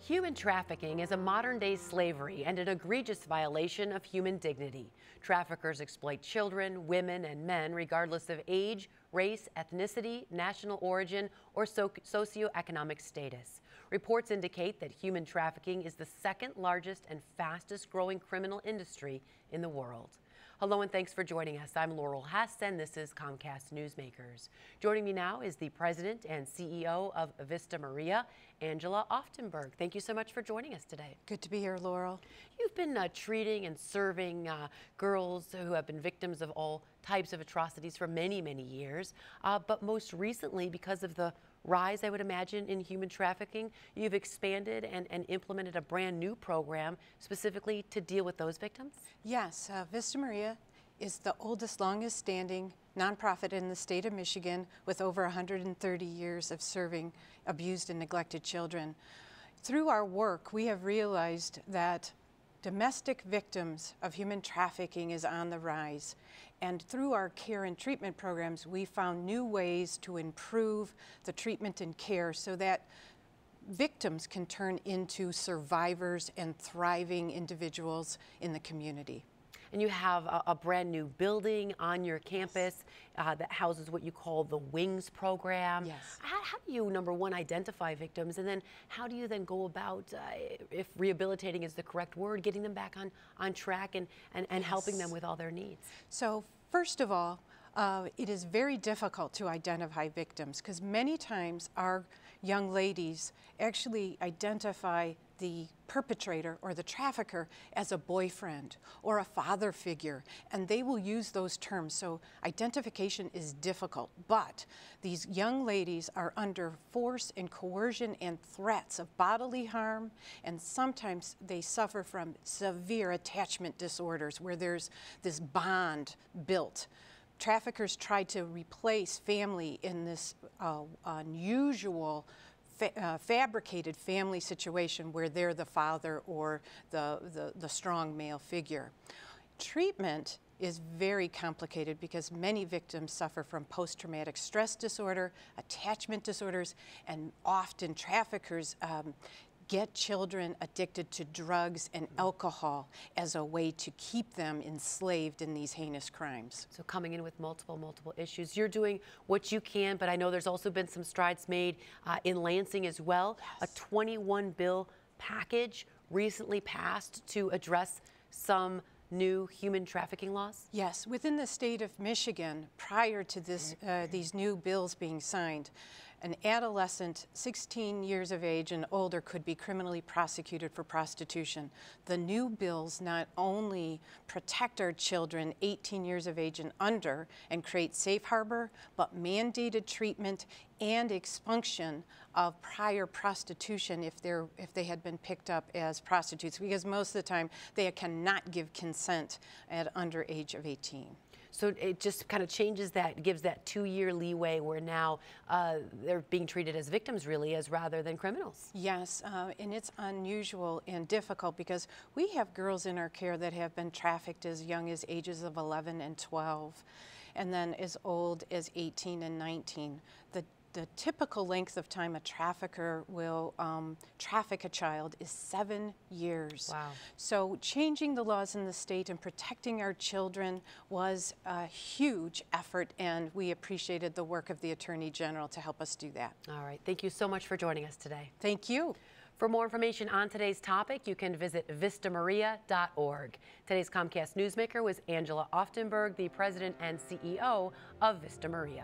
Human trafficking is a modern-day slavery and an egregious violation of human dignity. Traffickers exploit children, women, and men regardless of age, race, ethnicity, national origin, or socioeconomic status. Reports indicate that human trafficking is the second largest and fastest growing criminal industry in the world. Hello and thanks for joining us. I'm Laurel Hess and this is Comcast Newsmakers. Joining me now is the President and CEO of Vista Maria, Angela Oftenberg. Thank you so much for joining us today. Good to be here, Laurel. You've been treating and serving girls who have been victims of all types of atrocities for many, many years. But most recently, because of the rise, I would imagine, in human trafficking, you've expanded and implemented a brand new program specifically to deal with those victims? Yes, Vista Maria is the oldest, longest standing nonprofit in the state of Michigan with over 130 years of serving abused and neglected children. Through our work, we have realized that domestic victims of human trafficking is on the rise. And through our care and treatment programs, we found new ways to improve the treatment and care so that victims can turn into survivors and thriving individuals in the community. And you have a brand new building on your campus that houses what you call the WINGS program. Yes. How do you, number one, identify victims, and then how do you then go about, if rehabilitating is the correct word, getting them back on track and Yes. helping them with all their needs? So first of all, it is very difficult to identify victims because many times our young ladies actually identify the perpetrator or the trafficker as a boyfriend or a father figure, and they will use those terms. So identification is difficult, but these young ladies are under force and coercion and threats of bodily harm, and sometimes they suffer from severe attachment disorders where there's this bond built. Traffickers try to replace family in this unusual fabricated family situation where they're the father or the strong male figure. Treatment is very complicated because many victims suffer from post-traumatic stress disorder, attachment disorders, and often traffickers get children addicted to drugs and alcohol as a way to keep them enslaved in these heinous crimes. So coming in with multiple issues. You're doing what you can, but I know there's also been some strides made in Lansing as well. Yes. A 21 bill package recently passed to address some new human trafficking laws? Yes, within the state of Michigan, prior to this, these new bills being signed, an adolescent 16 years of age and older could be criminally prosecuted for prostitution. The new bills not only protect our children 18 years of age and under and create safe harbor, but mandated treatment and expunction of prior prostitution if they had been picked up as prostitutes, because most of the time they cannot give consent at under age of 18. So it just kind of changes that, gives that 2-year leeway where now they're being treated as victims really as rather than criminals. Yes, and it's unusual and difficult because we have girls in our care that have been trafficked as young as ages of 11 and 12 and then as old as 18 and 19. The typical length of time a trafficker will traffic a child is 7 years. Wow. So changing the laws in the state and protecting our children was a huge effort, and we appreciated the work of the Attorney General to help us do that. All right. Thank you so much for joining us today. Thank you. For more information on today's topic, you can visit vistamaria.org. Today's Comcast Newsmaker was Angela Oftenberg, the President and CEO of Vista Maria.